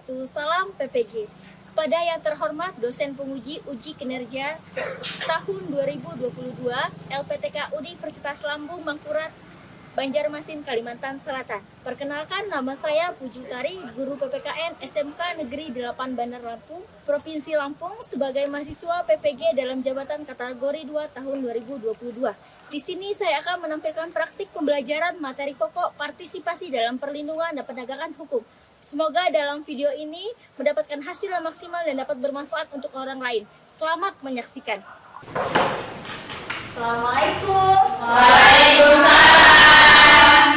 wabarakatuh. Salam PPG. Kepada yang terhormat dosen penguji uji kinerja tahun 2022 LPTK Universitas Lambung Mangkurat, Banjarmasin, Kalimantan Selatan. Perkenalkan, nama saya Puji Utari, guru PPKN SMK Negeri 8 Bandar Lampung, Provinsi Lampung, sebagai mahasiswa PPG dalam jabatan kategori 2 tahun 2022. Di sini saya akan menampilkan praktik pembelajaran materi pokok partisipasi dalam perlindungan dan penegakan hukum. Semoga dalam video ini mendapatkan hasil yang maksimal dan dapat bermanfaat untuk orang lain. Selamat menyaksikan. Assalamualaikum. Waalaikumsalam.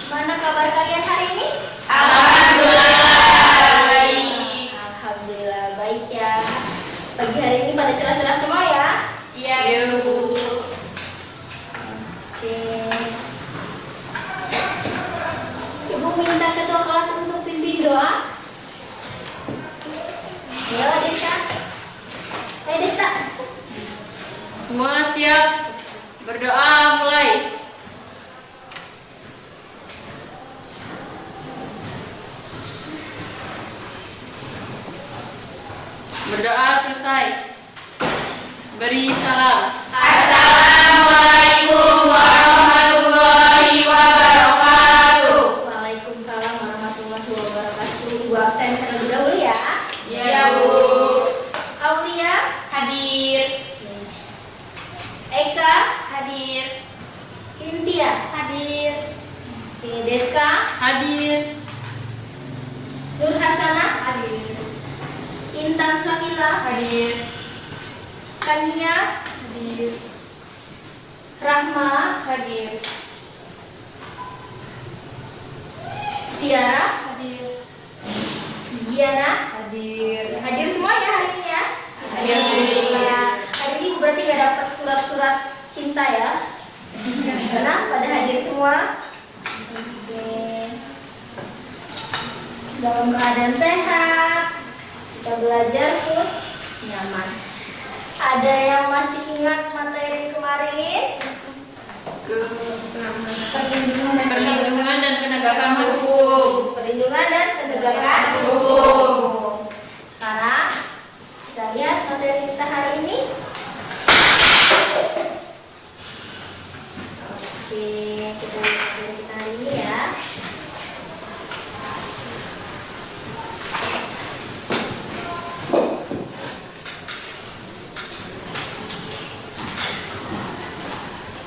Mana kabar kalian hari ini? Alhamdulillah baik. Alhamdulillah baik ya. Pagi hari ini pada cerah-cerah semua ya? Iya, Bu. Oke. Ibu minta ketua kelas untuk pimpin doa. Ya, Desta. Desta. Semua siap? Berdoa mulai. Berdoa selesai. Beri salam. Assalamualaikum warahmatullahi wabarakatuh. Waalaikumsalam warahmatullahi wabarakatuh. Bu absen terlebih dahulu ya. Ya, Bu. Aulia, Hadir. Eka, Hadir. Cynthia, Hadir. Oke, Deska, Hadir. Nur Hasanah, Hadir. Intan Safila, Hadir. Kania, Hadir. Rahma, Hadir. Tiara, Hadir. Ziana. Hadir. Hadir semua ya hari ini ya? Hadir. Ya, hari ini berarti gak dapat surat-surat cinta ya? Karena pada hadir semua. Oke. Dalam keadaan sehat, kita belajar tuh nyaman. Ada yang masih ingat materi kemarin? Perlindungan dan penegakan hukum. Perlindungan dan penegakan hukum. Sekarang kita lihat materi kita hari ini. Oke, kita lihat materi kita hari ini ya.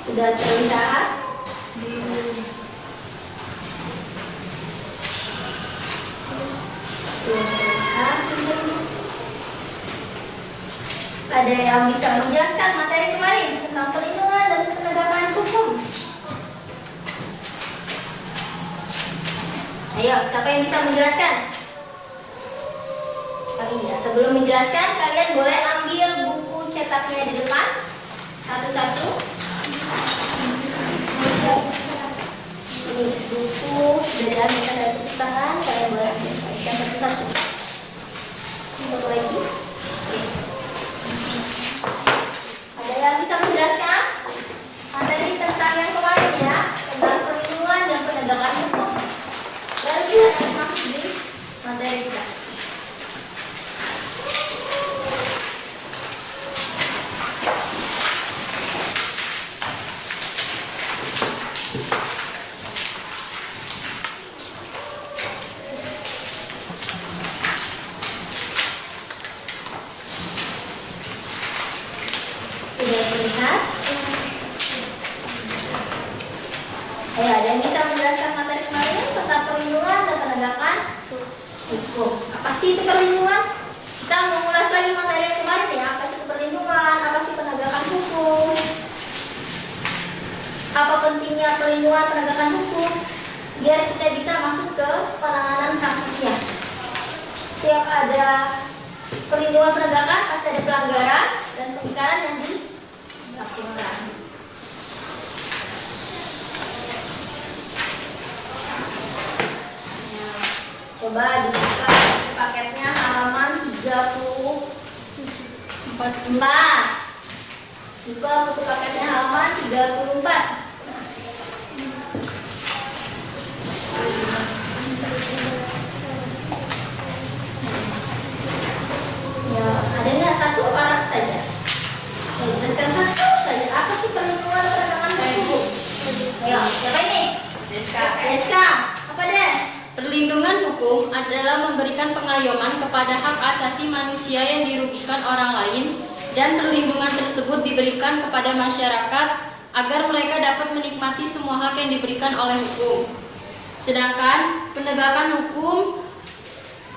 Sudah terlihat? Ada yang bisa menjelaskan materi kemarin tentang perlindungan dan penegakan hukum? Ayo, siapa yang bisa menjelaskan? Oh iya, sebelum menjelaskan, kalian boleh ambil buku cetaknya di depan satu-satu. Ini buku sudah kita dari tangan, kalian boleh ambil satu-satu. Satu lagi. Oke. Ada yang bisa menjelaskan materi tentang yang kemarin ya, tentang perlindungan dan penegakan hukum? Baru kita akan masuk di materi kita. Sudah terlihat? Ada yang bisa menjelaskan materi kemarin tentang perlindungan dan penegakan hukum. Apa sih itu perlindungan? Kita mengulas lagi materi yang kemarin ya. Apa sih itu perlindungan? Apa sih penegakan hukum? Apa pentingnya perlindungan penegakan hukum? Biar kita bisa masuk ke penanganan kasusnya. Setiap ada perlindungan penegakan pasti ada pelanggaran dan pengingkaran yang dilakukan. Coba dibuka paketnya halaman 34. Buka buku paketnya halaman 34. Siapa ini? Deska. Apa deh? Perlindungan hukum adalah memberikan pengayoman kepada hak asasi manusia yang dirugikan orang lain, dan perlindungan tersebut diberikan kepada masyarakat agar mereka dapat menikmati semua hak yang diberikan oleh hukum. Sedangkan penegakan hukum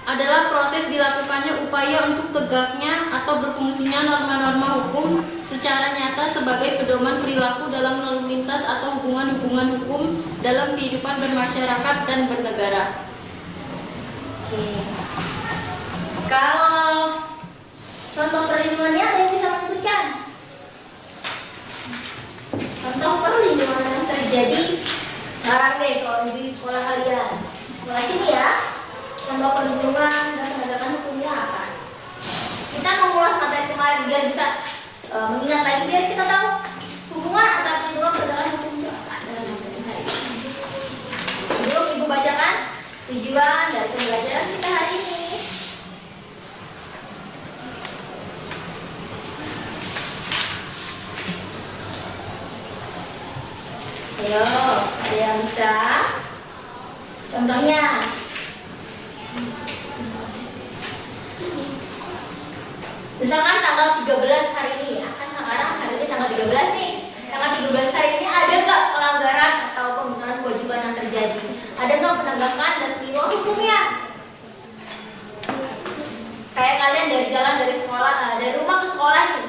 adalah proses dilakukannya upaya untuk tegaknya atau berfungsinya norma-norma hukum secara nyata sebagai pedoman perilaku dalam lalu lintas atau hubungan-hubungan hukum dalam kehidupan bermasyarakat dan bernegara. Oke. Kalau contoh perlindungannya ada yang bisa menyebutkan? Contoh perlindungan yang terjadi sekarang deh kalau di sekolah kalian. Di sekolah sini ya. Contoh perlindungan dan penegakan hukumnya apa? Kita mengulas materi kemarin biar bisa mengingat lagi, biar kita tahu hubungan antara perlindungan dan penegakan hukum itu apa. Sebelum Ibu bacakan tujuan dari pembelajaran kita hari ini. Ayo, ada yang bisa? Contohnya, misalkan tanggal 13 hari ini ya, kan sekarang hari ini tanggal 13 nih. Tanggal 13 hari ini ada nggak pelanggaran atau penggunaan kewajiban yang terjadi? Ada nggak penegakan dan perlindungan hukumnya? Kayak kalian dari jalan dari sekolah, dari rumah ke sekolah nih,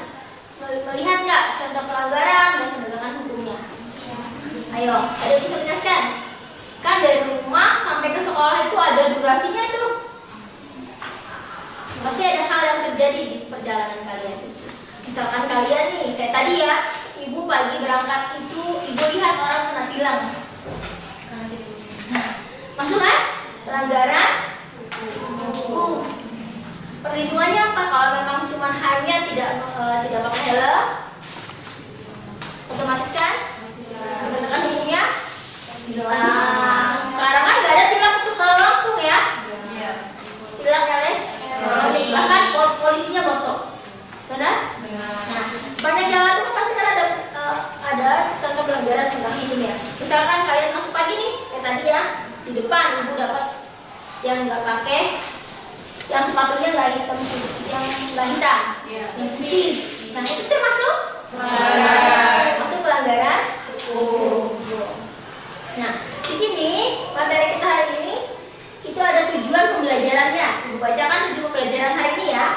melihat nggak contoh pelanggaran dan penegakan hukumnya? Ayo, ada yang bisa menjelaskan? Kan dari rumah sampai ke sekolah itu ada durasinya tuh. Pasti ada hal yang terjadi di perjalanan kalian. Misalkan kalian nih, kayak tadi ya, ibu pagi berangkat itu, ibu lihat orang kena tilang. Nah, masuk kan? Pelanggaran hukum. Perlindungannya apa? Kalau memang cuma hanya tidak pakai helm, otomatis kan? Penegakan hukumnya? Nah, sekarang kan nggak ada tilang setelah langsung ya? Tilang kalian? Bahkan polisinya botok, benar? Nah, banyak jalan tuh pasti kan ada contoh pelanggaran penegakan hukum ya. Misalkan kalian masuk pagi nih, kayak tadi ya, di depan ibu dapat yang nggak pakai, yang sepatunya nggak hitam, yang nggak hitam, yang putih. Nah itu termasuk masuk pelanggaran hukum. Nah di sini materi kita hari ini itu ada tujuan pembelajarannya. Ibu bacakan tujuan pembelajaran hari ini ya.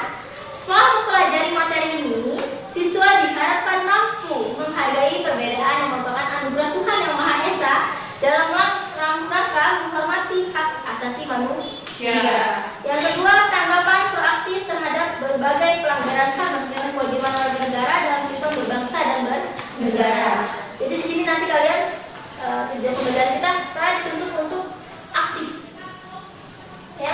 Setelah mempelajari materi ini, siswa diharapkan mampu menghargai perbedaan yang merupakan anugerah Tuhan Yang Maha Esa dalam rangka menghormati hak asasi manusia. Yang kedua, tanggapan proaktif terhadap berbagai pelanggaran hak dan kewajiban warga negara dalam kehidupan berbangsa dan bernegara. Jadi di sini nanti kalian tujuan pembelajaran kita kalian dituntut untuk aktif. Ya,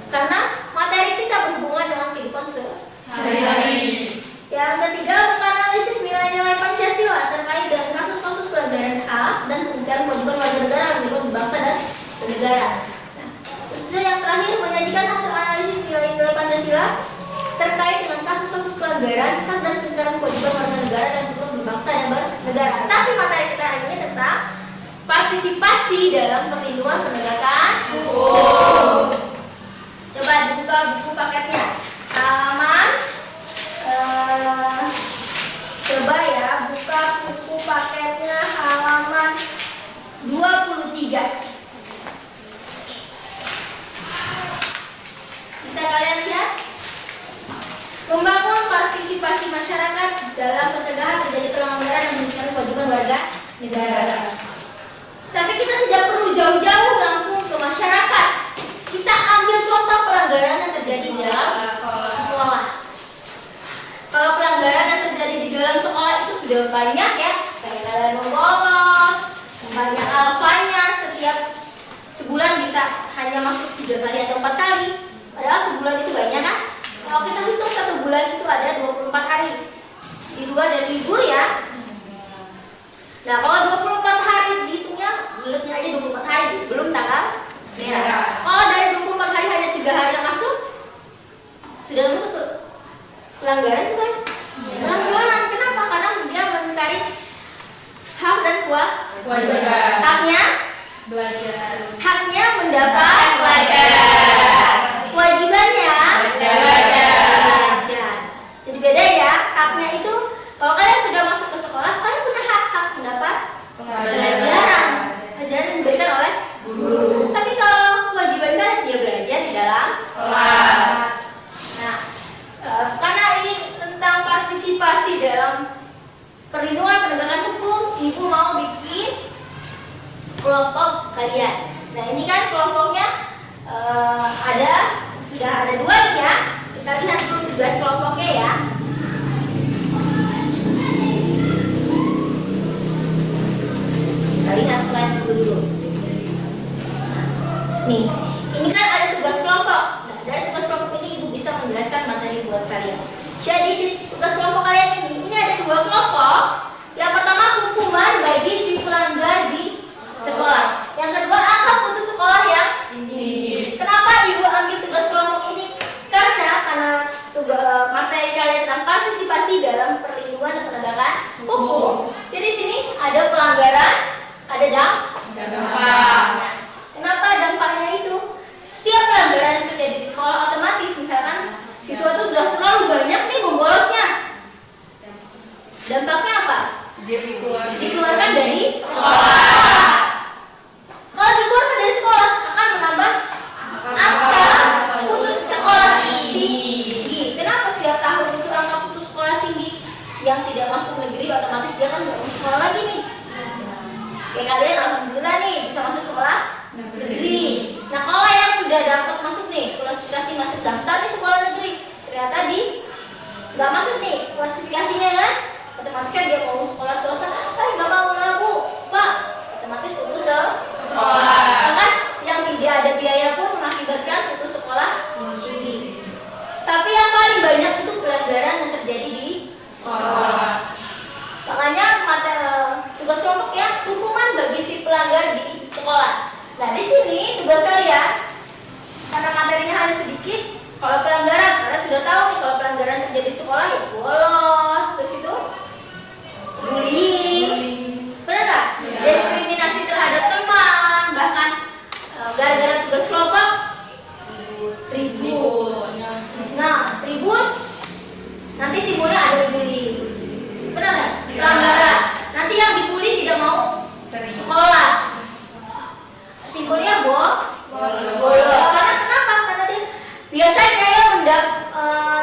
karena materi kita berhubungan dengan kehidupan sehari-hari. Yang ketiga, menganalisis nilai-nilai Pancasila terkait dengan kasus-kasus pelanggaran hak dan pelanggaran kewajiban warga negara yang kehidupan berbangsa dan bernegara. Nah, terus yang terakhir, menyajikan hasil analisis nilai-nilai Pancasila terkait dengan kasus-kasus pelanggaran hak dan pelanggaran kewajiban warga negara dan kehidupan berbangsa dan bernegara. Tapi materi kita hari ini tentang partisipasi dalam perlindungan penegakan hukum. Coba dibuka buku paketnya. Halaman coba ya, buka buku paketnya halaman 23. Bisa kalian lihat? Membangun partisipasi masyarakat dalam pencegahan terjadi pelanggaran dan memenuhi kewajiban warga negara. Tapi kita tidak perlu jauh-jauh langsung ke masyarakat. Kita ambil contoh pelanggaran yang terjadi di dalam sekolah. Kalau pelanggaran yang terjadi di dalam sekolah itu sudah banyak ya, kayak kalian bolos, banyak alfanya, setiap sebulan bisa hanya masuk 3 kali atau 4 kali. Padahal sebulan itu banyak kan? Kalau kita hitung 1 bulan itu ada 24 hari. Di 2 dari libur ya. Nah kalau 24 hari dihitungnya, bulatnya aja 24 hari, belum tanggal merah. Kalau dari 24 hari hanya 3 hari yang masuk, sudah masuk tuh pelanggaran kan? Pelanggaran, kenapa? Karena dia mencari hak dan kewajiban. partisipasi dalam perlindungan penegakan hukum, ibu mau bikin kelompok kalian. Nah ini kan kelompoknya sudah ada 2 nih ya. Kita lihat dulu tugas kelompoknya ya. Kita lihat slide dulu. Nih, ini kan ada tugas kelompok. Nah, dari tugas kelompok ini ibu bisa menjelaskan materi buat kalian. Jadi di tugas kelompok kalian ini ada 2 kelompok. Yang pertama hukuman bagi si pelanggar di sekolah. Yang kedua apa putus sekolah yang tinggi. Kenapa ibu ambil tugas kelompok ini? Karena tugas materi kalian tentang partisipasi dalam perlindungan dan penegakan hukum. Jadi sini ada pelanggaran, ada dampak. Kenapa dampaknya itu? Setiap pelanggaran yang terjadi di sekolah otomatis misalkan siswa itu sudah terlalu banyak nih membolosnya. Dampaknya apa? Dikeluarkan dari sekolah. Kalau dikeluarkan dari sekolah akan menambah angka putus sekolah tinggi. Kenapa setiap tahun itu angka putus sekolah tinggi? Yang tidak masuk negeri otomatis dia kan nggak masuk sekolah lagi nih. Kayak kalian alhamdulillah nih bisa masuk sekolah negeri. Nah kalau yang sudah dapat masuk nih klasifikasi masuk daftar nih sekolah negeri, ternyata nggak masuk nih klasifikasinya kan, otomatis kan dia mau sekolah swasta, nggak mau lah bu, pak, otomatis putus sekolah. Bahkan yang tidak ada biaya pun mengakibatkan putus sekolah tinggi. Tapi yang paling banyak itu pelanggaran yang terjadi di sekolah. Makanya tugas kelompok ya hukuman bagi si pelanggar di sekolah. Nah di sini tugas kalian karena materinya hanya sedikit. Kalau pelanggaran, kalian sudah tahu nih kalau pelanggaran terjadi di sekolah ya bolos, terus itu bullying, benar nggak? Diskriminasi terhadap teman, bahkan gara-gara tugas kelompok ribut. Nah ribut nanti timbulnya ada bullying, benar nggak? Pelanggaran. Nanti yang dibully tidak mau sekolah. Simpulnya bolos. Karena kenapa? Karena dia biasanya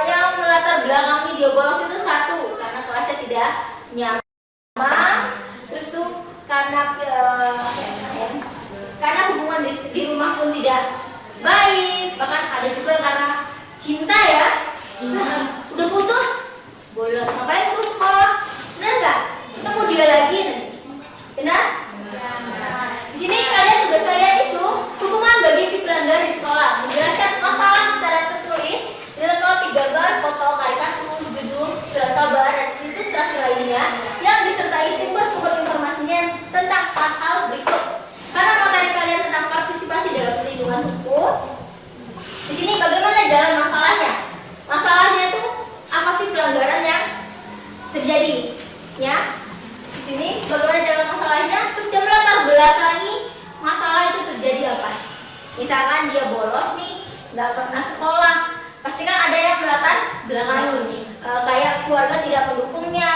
yang melatar belakangi dia bolos itu satu karena kelasnya tidak nyaman, terus tuh karena hubungan di rumah pun tidak baik, bahkan ada juga karena cinta ya. Udah putus, bolos. Ngapain putus sekolah? Benar nggak? Ketemu dia lagi nanti. Benar? Di sini kalian tugas kalian itu hukuman bagi si pelanggar di sekolah. Menjelaskan masalah secara tertulis, dilengkapi gambar, foto, karikatur, judul, surat kabar, dan ilustrasi lainnya yang disertai sumber-sumber informasinya tentang hal berikut. Karena materi kalian tentang partisipasi dalam perlindungan hukum, di sini bagaimana jalan masalahnya? Masalahnya itu apa sih pelanggaran yang terjadi? Ya, di sini bagaimana jalan masalahnya? Terus dia melatar belakangi masalah itu terjadi apa? Misalkan dia bolos nih, nggak pernah sekolah, pasti kan ada yang melatar belakangi, kayak keluarga tidak mendukungnya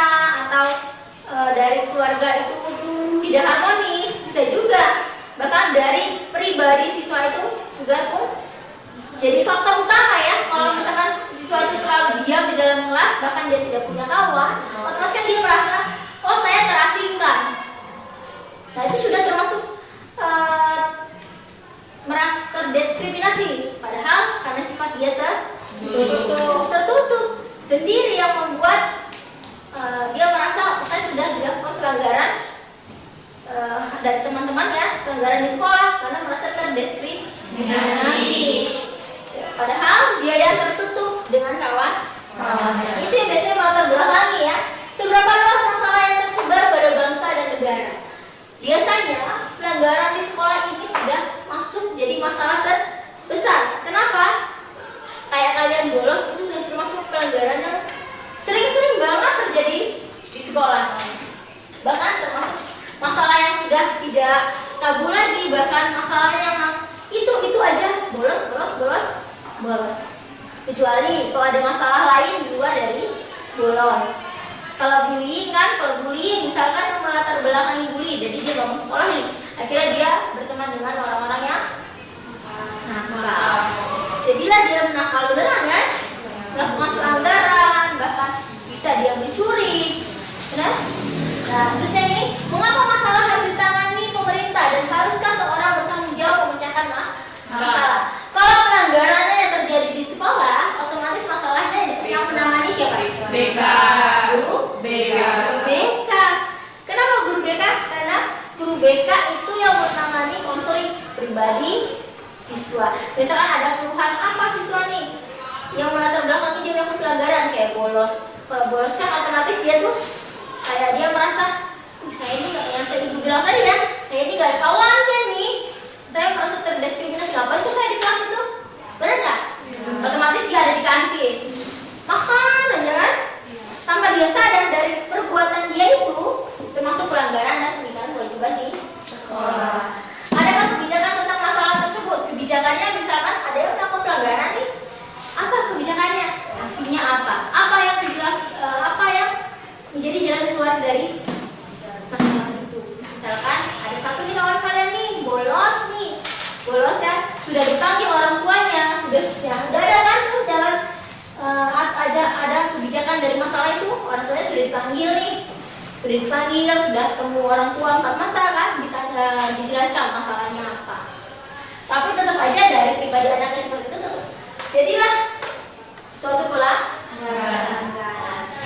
atau dari keluarga itu tidak harmonis, bisa juga. Bahkan dari pribadi siswa itu juga tuh jadi faktor utama ya. Kalau misalkan siswa itu terlalu diam di dalam kelas, bahkan dia tidak punya kawan, otomatis kan dia merasa, oh saya terasingkan. Nah itu sudah termasuk merasa terdiskriminasi, padahal karena sifat dia tertutup sendiri yang membuat dia merasa saya sudah dilakukan pelanggaran dari teman-teman ya, pelanggaran di sekolah karena merasa terdiskriminasi. Padahal dia yang tertutup dengan kawan. Itu yang biasanya melatar belakangi ya. Seberapa luas masalah yang tersebar pada bangsa dan negara. Biasanya pelanggaran di sekolah ini sudah masuk jadi masalah terbesar. Kenapa? Kayak kalian bolos itu sudah termasuk pelanggaran yang sering-sering banget terjadi di sekolah. Bahkan termasuk masalah yang sudah tidak tabu lagi, bahkan masalah yang itu aja bolos. Kecuali kalau ada masalah lain di luar dari bolos. Kalau bullying misalkan melatar belakangi bully, jadi dia nggak mau sekolah nih, akhirnya dia berteman dengan orang-orang yang nakal. Jadilah dia nakal beneran kan, melakukan pelanggaran, bahkan bisa dia mencuri. Nah, terus yang ini, mengapa masalah harus ditangani pemerintah dan haruskah seorang bertanggung jawab memecahkan masalah? Kalau pelanggarannya yang terjadi di sekolah, otomatis masalahnya yang menangani siapa? BK. Guru BK. Kenapa guru BK? Karena guru BK itu yang menangani konseling pribadi siswa. Misalkan ada keluhan apa siswa nih yang melatar belakangi dia melakukan pelanggaran kayak bolos. Kalau bolos kan otomatis dia tuh kayak dia merasa, saya ini nggak, yang saya bilang tadi ya, saya ini gak ada kawannya nih, saya merasa terdiskriminasi. Ngapain sih saya di kelas itu? Benar nggak? Otomatis dia ada di kantin makan aja kan, tanpa dia sadar dari perbuatan dia itu termasuk pelanggaran dan peningkatan kewajiban di sekolah. Adakah kebijakan tentang masalah tersebut? Kebijakannya misalkan ada yang melakukan pelanggaran nih, apa kebijakannya? Sanksinya apa? Apa yang menjadi jalan keluar dari masalah itu? Misalkan ada satu nih kawan kalian nih bolos ya, sudah dipanggil orang tuanya, sudah ada kan tuh jalan ada kebijakan dari masalah itu, orang tuanya sudah dipanggil, sudah ketemu orang tua empat mata kan, dijelaskan masalahnya apa. Tapi tetap aja dari pribadi anaknya seperti itu tetap jadilah suatu pelanggaran.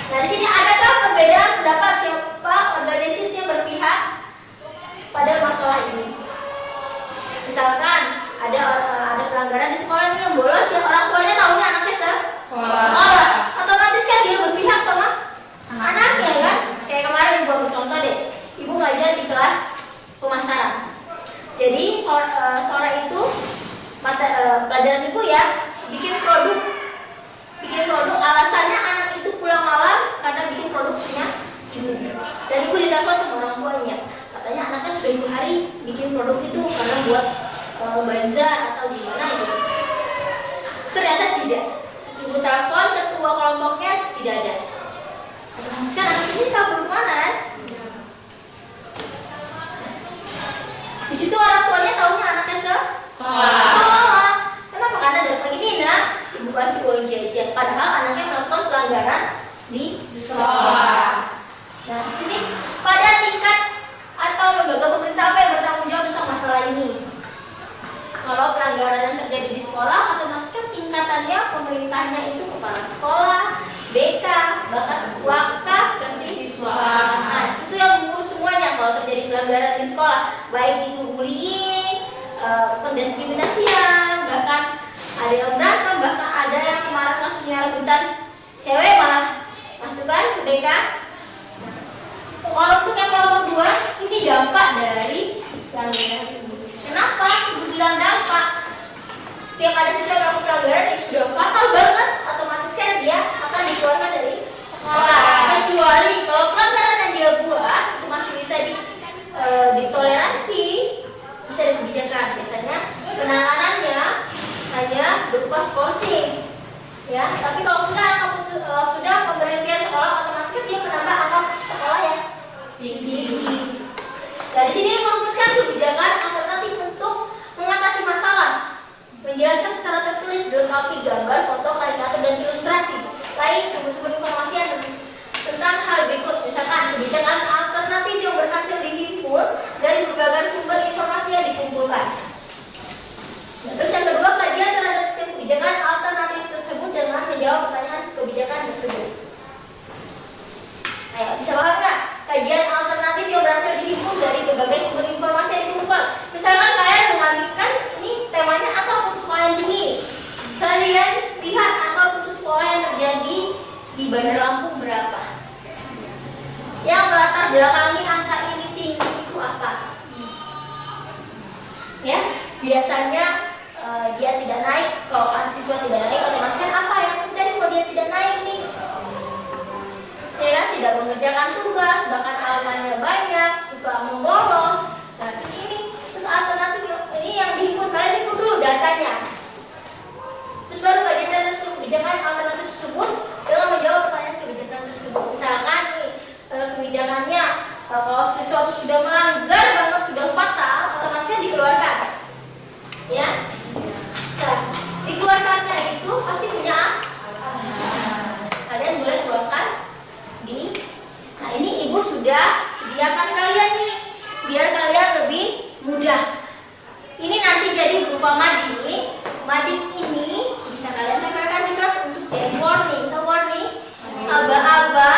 Nah di sini adakah perbedaan pendapat siapa organisasi yang berpihak pada masalah ini? Misalkan ada pelanggaran di sekolah nih yang bolos, yang orang tuanya tahunya anaknya sekolah, otomatis kan dia berpihak sama anaknya kan. Kayak kemarin ibu ambil contoh deh, ibu ngajar di kelas pemasaran. Jadi sore itu pelajaran ibu ya bikin produk, alasannya anak itu pulang malam karena bikin produk punya ibu. Dan ibu ditelepon sama orang tuanya, katanya anaknya sudah 2 hari bikin produk itu karena buat bazar atau gimana gitu. Ternyata tidak. Ibu telepon ketua kelompoknya, tidak ada. Otomatis kan anak ini kabur kemana? Di situ orang tuanya tahunya anaknya sekolah. Kenapa? Karena dari pagi nih nak, ibu kasih uang jajan. Padahal anaknya melakukan pelanggaran di sekolah. Nah, di sini pada tingkat atau lembaga pemerintah apa yang bertanggung jawab tentang masalah ini? Kalau pelanggaran yang terjadi di sekolah, otomatis kan tingkatannya pemerintahnya itu kepala sekolah, BK, bahkan wakaf ke siswa. Nah, itu yang mengurus semuanya kalau terjadi pelanggaran di sekolah, baik itu bullying, pendiskriminasian, bahkan ada yang berantem, bahkan ada yang kemarin kasusnya rebutan cewek malah masukkan ke BK. Kalau untuk yang kelompok 2, ini dampak dari pelanggaran ini. Kenapa? Ibu bilang dampak. Setiap ada siswa melakukan pelanggaran yang sudah fatal banget, otomatis kan dia akan dikeluarkan dari sekolah. Kecuali kalau pelanggaran yang dia buat itu masih bisa ditoleransi, bisa dikebijakan. Biasanya penanganannya hanya berupa skorsing, ya. Tapi kalau sudah pemberhentian sekolah, otomatis kan dia menambah angka sekolah yang tinggi. Nah, di sini merumuskan kebijakan alternatif untuk mengatasi masalah, menjelaskan secara tertulis dilengkapi gambar, foto, karikatur, dan ilustrasi lain sumber-sumber informasi tentang hal berikut. Misalkan kebijakan alternatif yang berhasil dihimpun dari berbagai sumber informasi yang dikumpulkan. Nah, terus yang kedua, kajian terhadap setiap kebijakan alternatif tersebut dengan menjawab pertanyaan kebijakan tersebut. Ayo, bisa paham nggak? Kajian alternatif yang berhasil dihimpun dari berbagai sumber informasi yang dikumpulkan. Misalkan kalian mengambilkan ini temanya angka putus sekolah yang tinggi. Kalian lihat angka putus sekolah yang terjadi di Bandar Lampung berapa? Yang melatar belakangi angka ini tinggi itu apa? Ya, biasanya dia tidak naik. Kalau siswa tidak naik, otomatis kan apa yang terjadi kalau dia tidak naik nih? Ya, tidak mengerjakan tugas, bahkan halamannya banyak, suka membolos. Nah, terus alternatif ini yang dihimpun, kalian himpun dulu datanya. Terus baru kajian terhadap kebijakan alternatif tersebut dengan menjawab pertanyaan kebijakan tersebut. Misalkan nih kebijakannya kalau sesuatu sudah melanggar banget, sudah fatal, otomatis dikeluarkan. Ya, nah, dikeluarkannya itu pasti punya alasan. Kalian boleh keluarkan nah ini ibu sudah mengerjakan kalian nih, biar kalian lebih mudah. Ini nanti jadi berupa mading. Mading ini bisa kalian tempelkan di kelas untuk jadi warning. Tahu warning? Aba-aba.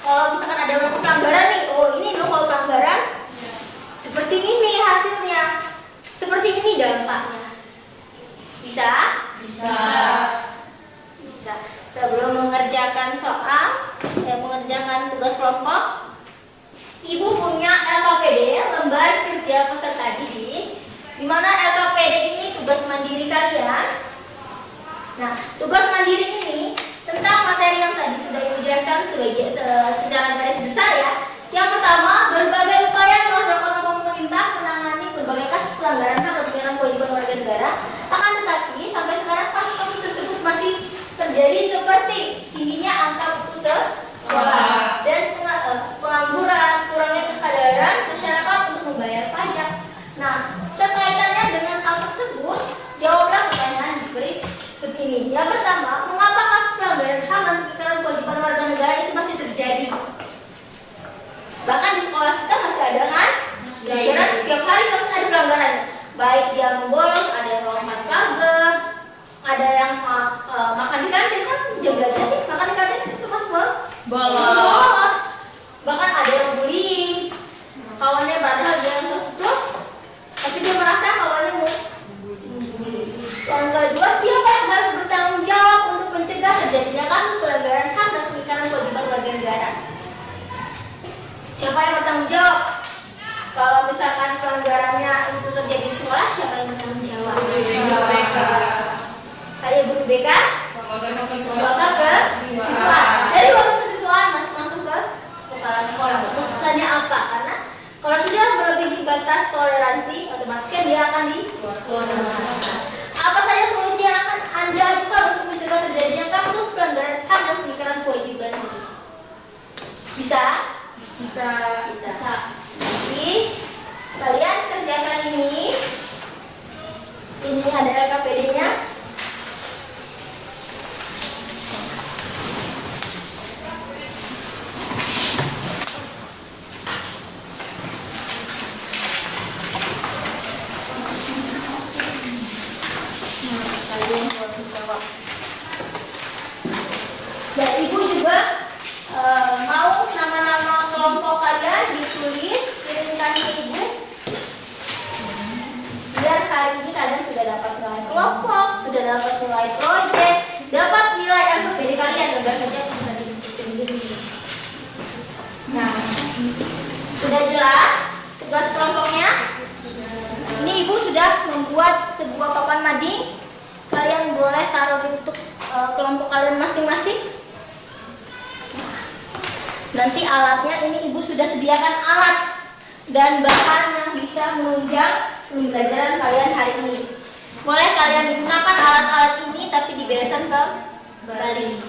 Kalau misalkan ada melakukan pelanggaran nih, oh ini loh kalau pelanggaran seperti ini hasilnya, seperti ini dampaknya. Bisa? Bisa. Bisa. Sebelum mengerjakan soal, mengerjakan tugas kelompok, Ibu punya LKPD, lembar kerja peserta didik, di mana LKPD ini tugas mandiri kalian. Nah, tugas mandiri ini tentang materi yang tadi sudah Ibu jelaskan secara garis besar ya. Yang pertama, berbagai upaya telah dilakukan oleh pemerintah menangani berbagai kasus pelanggaran hak dan pelanggaran kewajiban warga negara. Akan tetapi sampai sekarang kasus-kasus tersebut masih terjadi seperti tingginya angka putus sekolah dan pengangguran, kurangnya kesadaran masyarakat untuk membayar pajak. Nah, sekaitannya dengan hal tersebut, jawablah pertanyaan berikut ini. Yang pertama, mengapa kasus pelanggaran hak dan pelanggaran kewajiban warga negara itu masih terjadi? Bahkan di sekolah kita masih ada kan? Pelanggaran setiap hari pasti ada pelanggaran. Baik dia membolos, ada yang melompat pagar, ada yang makan di kantin kan jam belajar nih, makan di kantin itu masuk bolos. Bahkan ada yang bullying, kawannya padahal dia yang tertutup, tapi dia merasa kawannya mau. Yang kedua, siapa yang harus bertanggung jawab untuk mencegah terjadinya kasus pelanggaran hak dan pelanggaran kewajiban warga negara? Siapa yang bertanggung jawab? Kalau misalkan pelanggarannya itu terjadi di sekolah, siapa yang bertanggung jawab? Kayak guru BK, maka ke siswa. Dari waktu ke siswa masuk ke kepala sekolah. Keputusannya apa? Karena kalau sudah melebihi batas toleransi, otomatis kan dia akan dikeluarkan. Apa saja solusi yang akan Anda ajukan untuk mencegah terjadinya kasus pelanggaran hak dan pelanggaran kewajiban? Bisa? Bisa. Jadi kalian kerjakan ini. Ini ada LKPD-nya. Dan Ibu juga mau nama-nama kelompok kalian ditulis, kirimkan ke Ibu. Biar hari ini kalian sudah dapat nilai kelompok, sudah dapat nilai proyek, dapat nilai LKPD kalian, lembar kerja peserta didik sendiri. Nah, sudah jelas tugas kelompoknya. Ini Ibu sudah membuat sebuah papan mading. Kalian boleh taruh untuk kelompok kalian masing-masing. Nanti alatnya ini Ibu sudah sediakan alat dan bahan yang bisa menunjang pembelajaran kalian hari ini. Boleh kalian gunakan alat-alat ini tapi dibereskan kembali.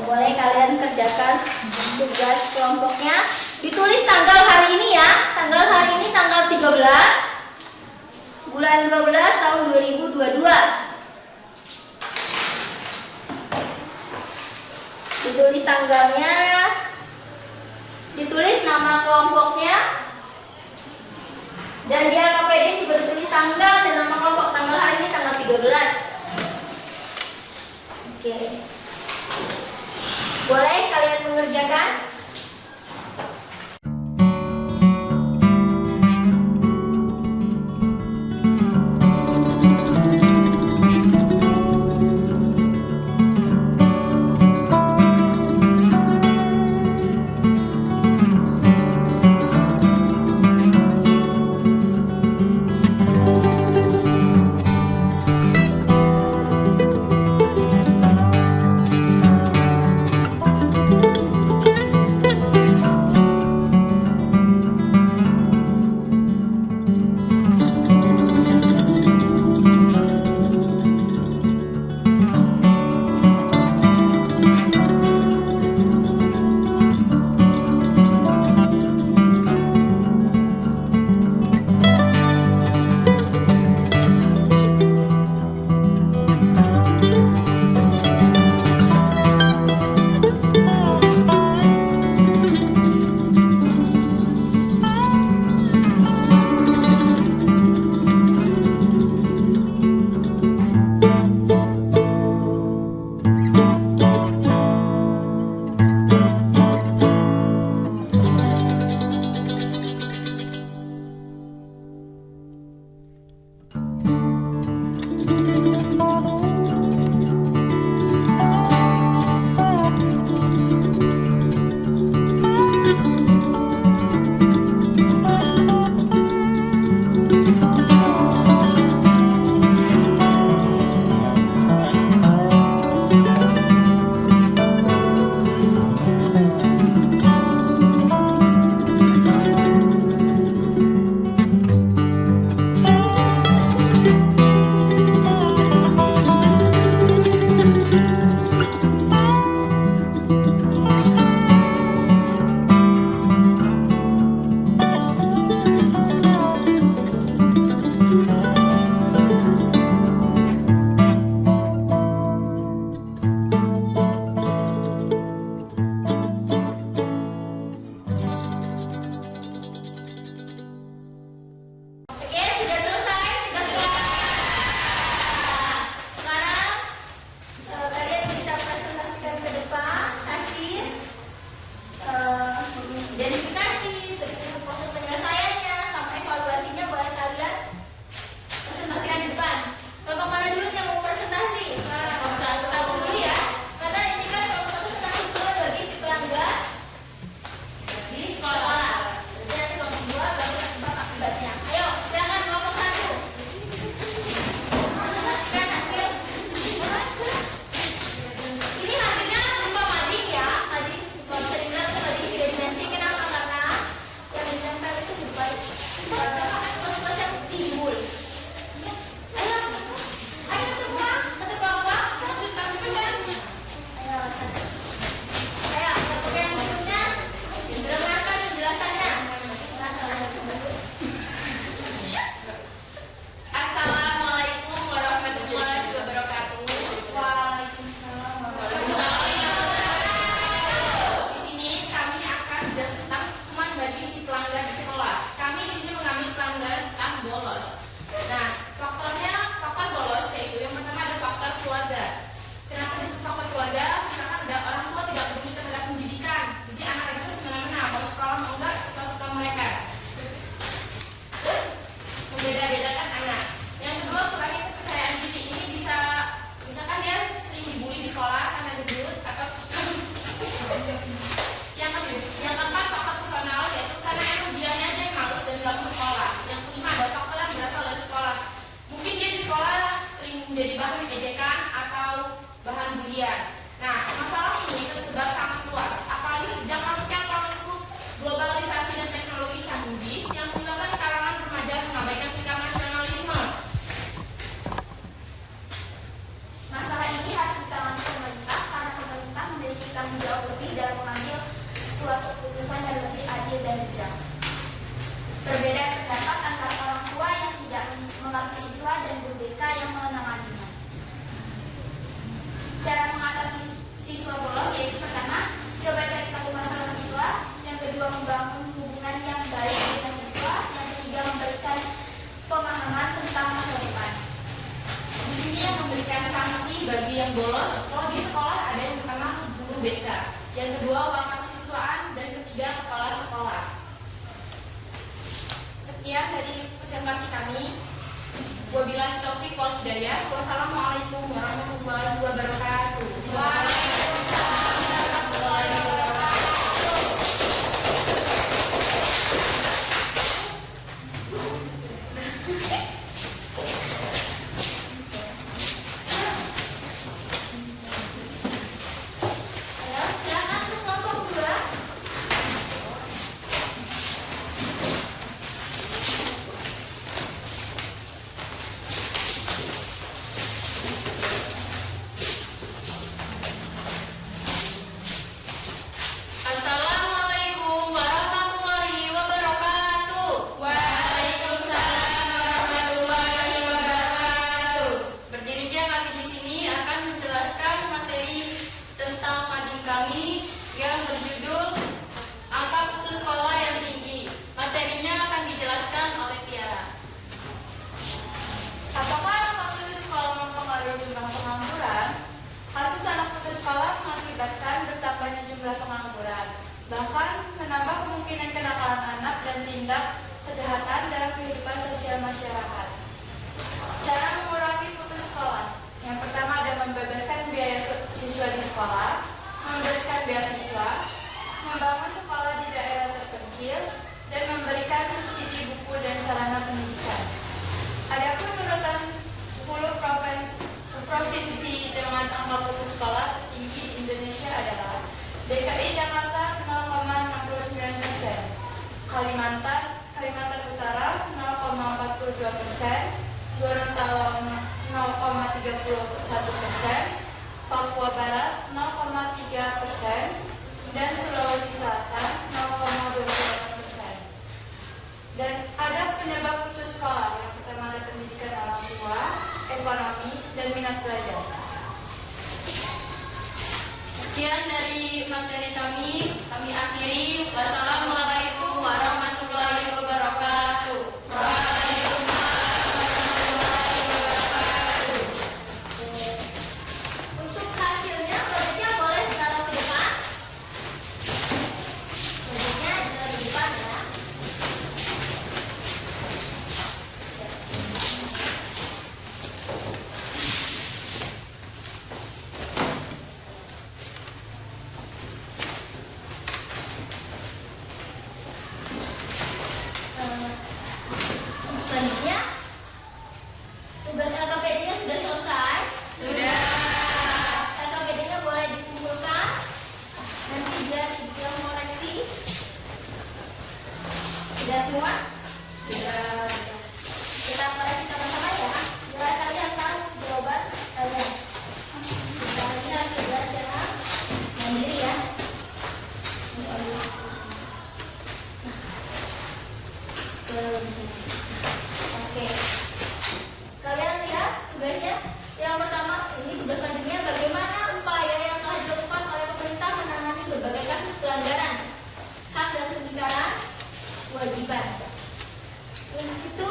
Boleh kalian kerjakan tugas kelompoknya. Ditulis tanggal hari ini ya. Tanggal hari ini tanggal 13 bulan 12 tahun 2022. Ditulis tanggalnya, ditulis nama kelompoknya, dan di LKPD juga ditulis tanggal dan nama kelompok. Tanggal hari ini tanggal 13. Oke. Boleh kalian mengerjakan? menjadi bahan ejekan atau bahan bulian. Nah, masalah ini tersebar sangat luas, apalagi sejak masuknya lingkup globalisasi dan teknologi canggih yang menyebabkan kalangan remaja mengabaikan sikap nasionalisme. Masalah ini harus ditangani pemerintah karena pemerintah memiliki tanggung jawab lebih dalam mengambil suatu keputusan yang lebih adil dan bijak. Perbedaan pendapat antara orang tua yang tidak mengerti siswa dan guru BK yang menenanganinya. Cara mengatasi siswa bolos yaitu pertama, coba cari tahu masalah siswa. Yang kedua, membangun hubungan yang baik dengan siswa. Yang ketiga, memberikan pemahaman tentang masa depan. Di sini yang memberikan sanksi bagi yang bolos, kalau di sekolah ada yang pertama guru BK, yang kedua wakil siswaan, dan ketiga kepala sekolah. Sekian dari presentasi kami. Wabillahi taufiq wal hidayah. Wassalamualaikum warahmatullahi wabarakatuh. Waalaikumsalam warahmatullahi wabarakatuh. Silakan untuk kelompok 2. Assalamualaikum warahmatullahi wabarakatuh. Waalaikumsalam warahmatullahi wabarakatuh. Berdirinya kami di sini akan menjelaskan materi tentang mading kami yang berjudul Angka Putus Sekolah yang Tinggi. Materinya akan dijelaskan oleh Tiara. Apakah anak putus sekolah mempengaruhi jumlah pengangguran? Kasus anak putus sekolah mengakibatkan bertambahnya jumlah pengangguran, bahkan menambah kemungkinan kenakalan anak dan tindak kejahatan dalam kehidupan sosial masyarakat. Cara mengurangi putus sekolah: yang pertama ada membebaskan biaya siswa di sekolah, memberikan beasiswa, membangun sekolah di daerah terpencil, dan memberikan subsidi buku dan sarana pendidikan. Adapun urutan 10 provinsi dengan angka putus sekolah tertinggi di Indonesia adalah DKI Jakarta 0,69%, Kalimantan Utara 0,42%, Gorontalo 0,31%, Papua Barat 0,3%, dan Sulawesi Selatan 0,28%. Dan ada penyebab putus sekolah. Yang pertama ada pendidikan orang tua, ekonomi, dan minat belajar. Sekian dari materi kami akhiri. Wassalamualaikum warahmatullahi wabarakatuh. Untuk hasilnya, proyeknya boleh ditaruh di depan. Proyeknya ditaruh di depan ya. Selanjutnya, tugas LKPD-nya sudah selesai. LKPD-nya boleh dikumpulkan. Nanti biar kita koreksi. Sudah semua? Sudah. Kita koreksi sama-sama ya. Biar kalian tahu jawaban kalian. Kita harus belajar secara mandiri ya. Oke. Kalian lihat tugasnya. Yang pertama, ini tugas selanjutnya bagaimana upaya yang telah dilakukan oleh pemerintah menangani berbagai kasus pelanggaran hak dan kebenaran kewajiban. Untuk itu,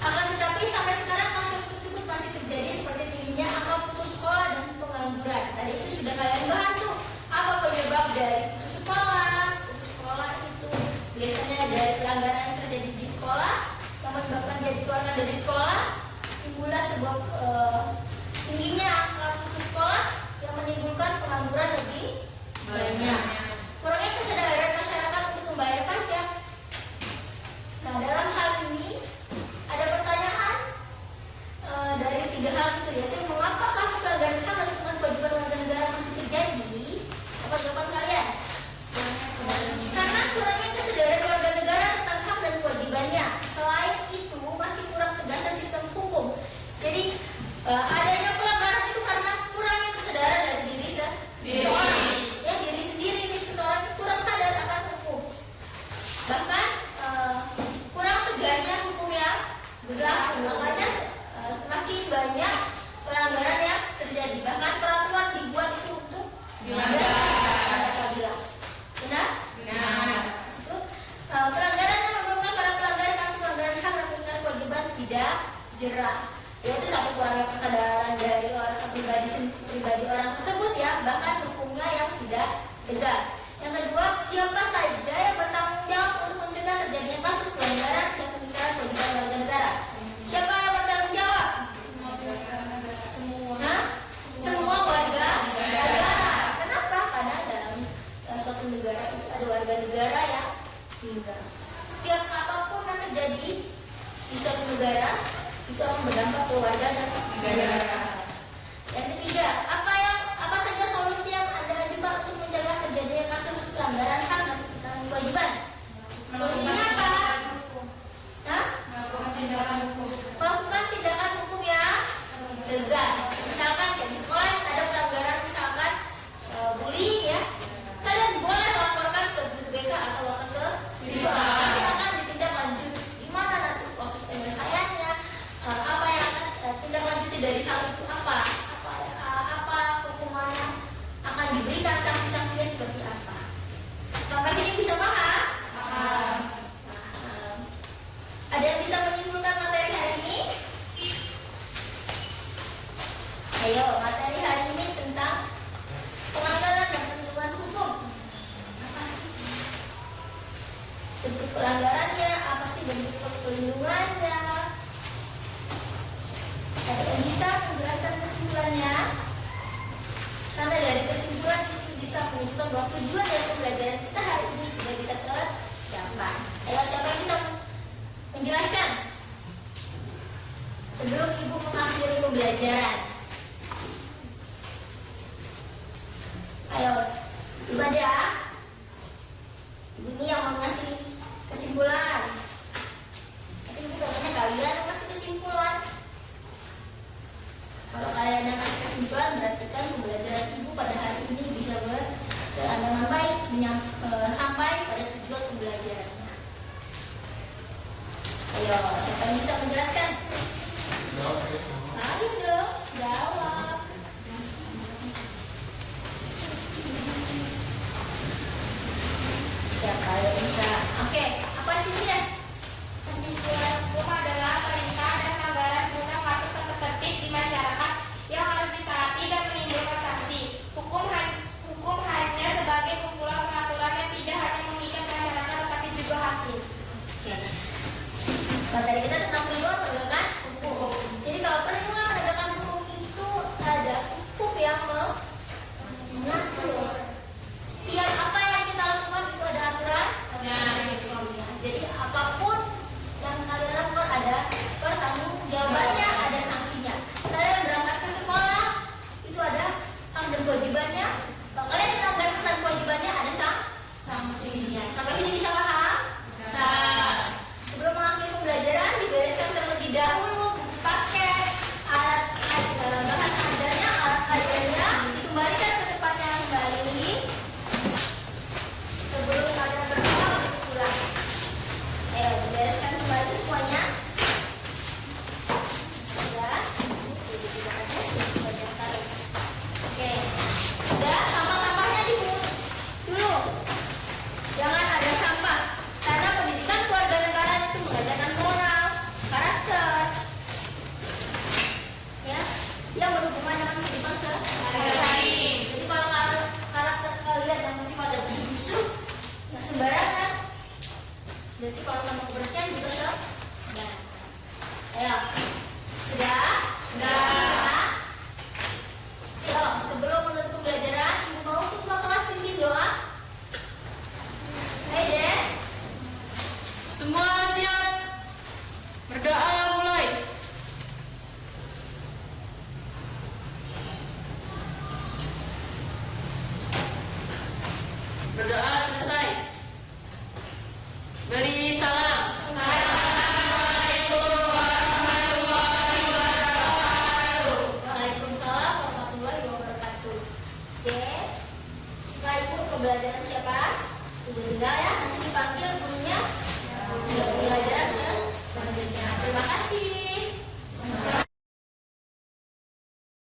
akan tetapi sampai sekarang kasus tersebut masih terjadi seperti tingginya angka putus sekolah dan pengangguran. Tadi itu sudah kalian bahas tuh, apa penyebab dari putus sekolah? Putus sekolah itu biasanya dari pelanggaran yang terjadi di sekolah yang menyebabkan dia dikeluarkan dari sekolah, timbullah sebuah tingginya angka putus sekolah yang menimbulkan pengangguran lebih banyak. Kurangnya kesadaran masyarakat untuk membayar pajak. Nah, dalam hal ini ada pertanyaan Enggak. Setiap apapun yang terjadi di suatu negara itu akan berdampak ke warga dan negara. Yang ketiga, apa saja solusi yang Anda ajukan untuk mencegah terjadinya kasus pelanggaran hak dan kewajiban? Solusinya apa? Hah? Melakukan tindakan hukum yang tegas. Misalkan ya, di sekolah ada pelanggaran, misalkan bullying ya, kalian boleh laporkan ke guru BK atau ke siswa. Nanti akan ditindaklanjuti. Gimana nanti proses penyelesaiannya? Apa yang akan tindak lanjuti dari hal itu apa hukumannya akan diberikan, sanksi-sanksinya seperti apa? Sampai sini bisa paham? Paham. Ada yang bisa menyimpulkan materi hari ini? Ayo, materi hari ini tentang pelanggaran dan perlindungan hukum. Apa sih bentuk pelanggarannya? Apa sih bentuk perlindungannya? Ada yang bisa menjelaskan kesimpulannya? Karena dari kesimpulan itu bisa menunjukkan bahwa tujuan dari pembelajaran kita hari ini sudah bisa tercapai. Ayo, siapa yang bisa menjelaskan sebelum ibu mengakhiri pembelajaran? Ayo, ibu ada? Ibu ini yang mau ngasih kesimpulan. Tapi ibu katanya kalian yang ngasih kesimpulan. Kalau kalian yang ngasih kesimpulan, berarti kan pembelajaran ibu pada hari ini bisa berjalan dengan baik, sampai pada tujuan pembelajarannya. Ayo, siapa yang bisa menjelaskan? Ayo dong, jawab. Siapa yang bisa? Oke, apa sih dia? Kesimpulan hukum adalah perintah dan pelanggaran tentang masuk tata tertib di masyarakat yang harus ditaati dan menimbulkan sanksi. Hukum hanya sebagai kumpulan peraturan yang tidak hanya mengikat masyarakat tetapi juga hakim. Oke. Materi kita tentang perlindungan penegakan hukum. Jadi kalau perlindungan penegakan hukum itu ada hukum yang mengatur. Setiap apa yang kita lakukan itu ada aturan. Jadi apapun yang kalian lakukan ada pertanggungjawabannya, ada sanksinya. Kalian berangkat ke sekolah itu ada hak dan kewajibannya. Kalau kalian melanggar hak dan kewajibannya ada sanksinya. Sampai ini bisa paham? Bisa. Sebelum mengakhiri pembelajaran dibereskan terlebih dahulu buku paket, alat bahan ajarnya, alat ajarnya dikembalikan ke tempatnya kembali sebelum kalian bersekolah untuk pulang. Ayo dibereskan kembali semuanya. Sudah. Jadi tidak ada pembelajaran kali. Oke. Sudah, sampah-sampahnya dipungut dulu. Jangan ada sampah. Karena pendidikan keluarga negara itu mengajarkan moral, karakter, ya, yang berhubungan dengan kehidupan sehari-hari. Jadi kalau karakter kalian yang masih pada busuk-busuk, nggak sembarangan. Jadi kalau sama kebersihan juga sembarangan. Ayo, sudah? Sudah. Ayo, sebelum menutup pembelajaran, ibu mau untuk kelas pimpin doa. Hai Des. Semua siap. Berdoa mulai. Berdoa selesai. Beri salam. Waalaikumsalam warahmatullahi wabarakatuh. Oke, setelah ibu pembelajaran siapa? Ibu tinggal ya, nanti dipanggil gurunya untuk pembelajaran selanjutnya. Terima kasih.